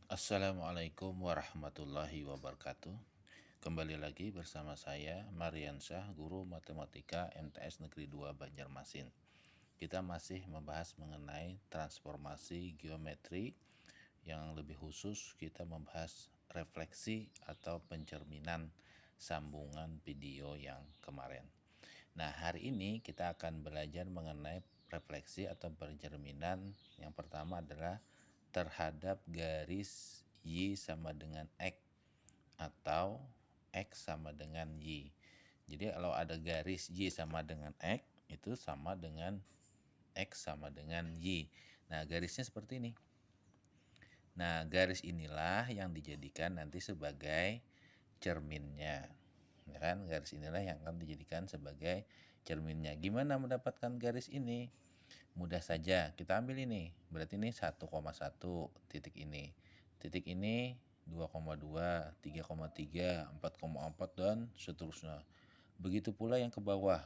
Assalamualaikum warahmatullahi wabarakatuh. Kembali lagi bersama saya Mariansyah, guru matematika MTS Negeri 2 Banjarmasin. Kita masih membahas mengenai transformasi geometri, yang lebih khusus kita membahas refleksi atau pencerminan sambungan video yang kemarin. Nah, hari ini kita akan belajar mengenai refleksi atau pencerminan. Yang pertama adalah terhadap garis Y sama dengan X atau X sama dengan Y. Jadi kalau ada garis Y sama dengan X, itu sama dengan X sama dengan Y. Nah, garisnya seperti ini. Nah, garis inilah yang dijadikan nanti sebagai cerminnya. Ya kan, garis inilah yang akan dijadikan sebagai cerminnya. Gimana mendapatkan garis ini? Mudah saja, kita ambil ini. Berarti ini 1,1 titik ini. Titik ini 2,2, 3,3, 4,4 dan seterusnya. Begitu pula yang ke bawah.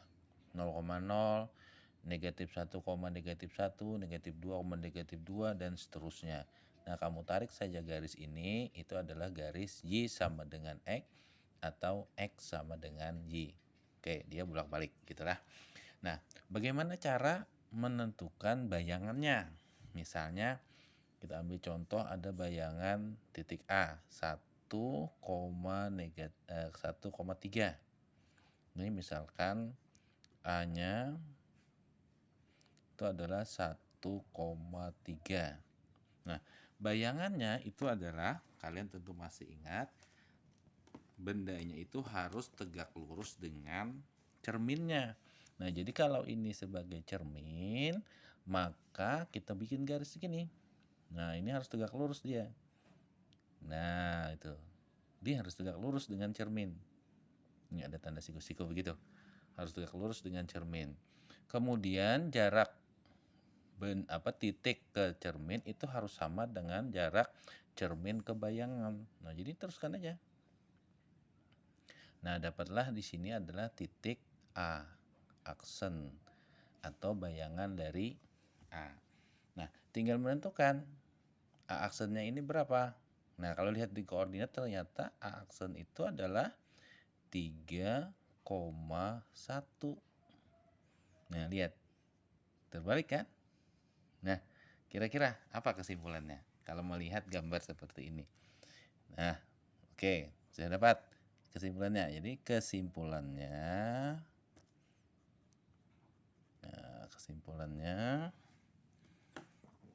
0,0, negatif 1, negatif 1, negatif 2, negatif 2 dan seterusnya. Nah, kamu tarik saja garis ini, itu adalah garis Y sama dengan X atau X sama dengan Y. Oke, dia bolak-balik gitulah. Nah, bagaimana cara menentukan bayangannya? Misalnya kita ambil contoh ada bayangan titik A 1,3. Ini misalkan A-nya itu adalah 1,3. Nah, bayangannya itu adalah, kalian tentu masih ingat, bendanya itu harus tegak lurus dengan cerminnya. Nah, jadi kalau ini sebagai cermin, maka kita bikin garis segini. Nah, ini harus tegak lurus dia. Nah, itu. Dia harus tegak lurus dengan cermin. Ini ada tanda siku-siku begitu. Harus tegak lurus dengan cermin. Kemudian jarak titik ke cermin itu harus sama dengan jarak cermin ke bayangan. Nah, jadi teruskan aja. Nah, dapatlah di sini adalah titik A, aksen atau bayangan dari A. Nah, tinggal menentukan A aksennya ini berapa. Nah, kalau lihat di koordinat ternyata A aksen itu adalah 3,1. Nah, lihat. Terbalik kan? Nah, kira-kira apa kesimpulannya kalau melihat gambar seperti ini? Nah, oke, sudah dapat kesimpulannya. Jadi kesimpulannya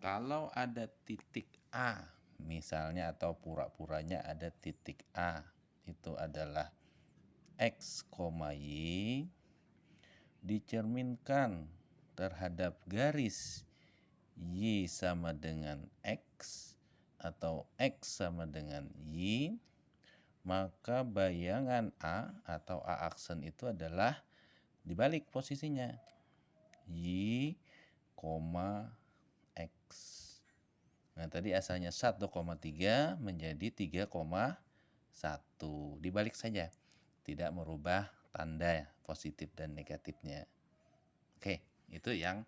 kalau ada titik A misalnya atau pura-puranya ada titik A, itu adalah X, Y dicerminkan terhadap garis Y sama dengan X atau X sama dengan Y, maka bayangan A atau A aksen itu adalah dibalik posisinya. Y, X. Nah, tadi asalnya 1,3 menjadi 3,1. Dibalik saja. Tidak merubah tanda positif dan negatifnya. Oke, itu yang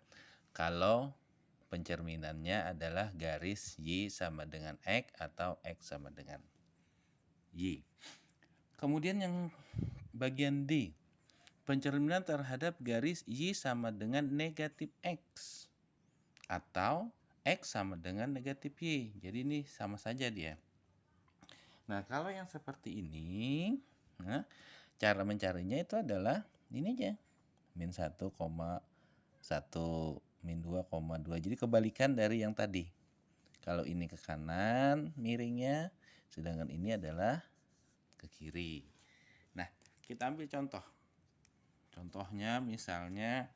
kalau pencerminannya adalah garis Y sama dengan X atau X sama dengan Y. Kemudian yang bagian D, pencerminan terhadap garis Y sama dengan negatif X atau X sama dengan negatif Y. Jadi ini sama saja dia. Nah, kalau yang seperti ini, nah, cara mencarinya itu adalah ini aja. Min 1,1, min 2,2. Jadi kebalikan dari yang tadi. Kalau ini ke kanan miringnya, sedangkan ini adalah ke kiri. Nah, kita ambil contoh. Contohnya misalnya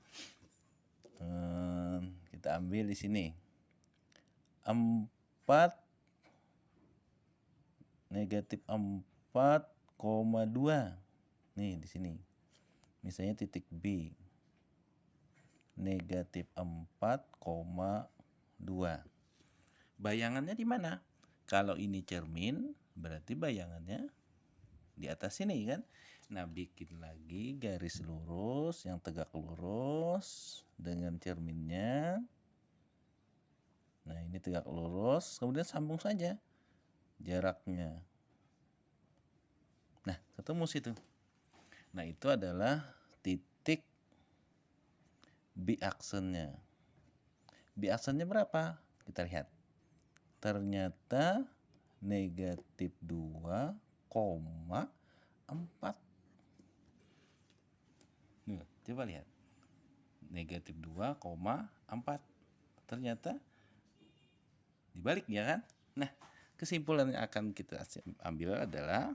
kita ambil di sini 4, negatif 4,2. Nih di sini. Misalnya titik B. Negatif 4,2. Bayangannya di mana? Kalau ini cermin, berarti bayangannya di atas sini kan. Nah, bikin lagi garis lurus yang tegak lurus dengan cerminnya. Nah, ini tegak lurus, kemudian sambung saja. jaraknya. Nah, ketemu situ. Nah, itu adalah titik B-aksennya. B-aksennya berapa? Kita lihat. Ternyata negatif 2,4. Coba lihat. Negatif 2,4. Ternyata dibalik ya kan? Nah, kesimpulan yang akan kita ambil adalah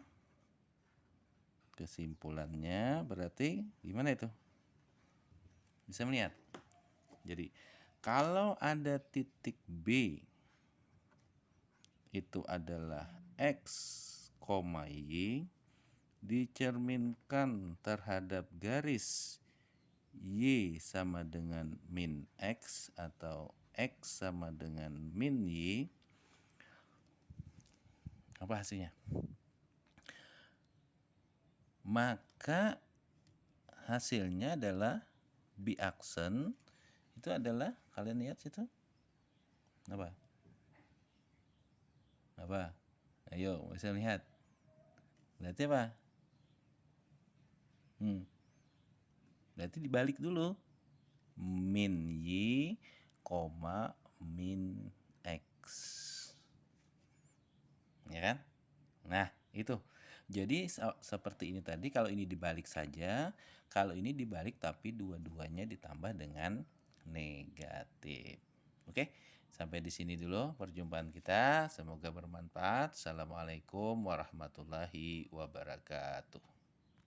kesimpulannya berarti gimana itu? Bisa melihat. Jadi, kalau ada titik B itu adalah X, Y dicerminkan terhadap garis Y sama dengan min X atau X sama dengan min Y, apa hasilnya? Maka hasilnya adalah B-aksen itu adalah, kalian lihat situ apa? Ayo bisa lihat. Berarti apa? Berarti dibalik dulu. Min Y, min X. Ya kan? Nah, itu. Jadi seperti ini tadi, kalau ini dibalik saja, kalau ini dibalik tapi dua-duanya ditambah dengan negatif. Oke, sampai di sini dulu perjumpaan kita. Semoga bermanfaat. Assalamualaikum warahmatullahi wabarakatuh.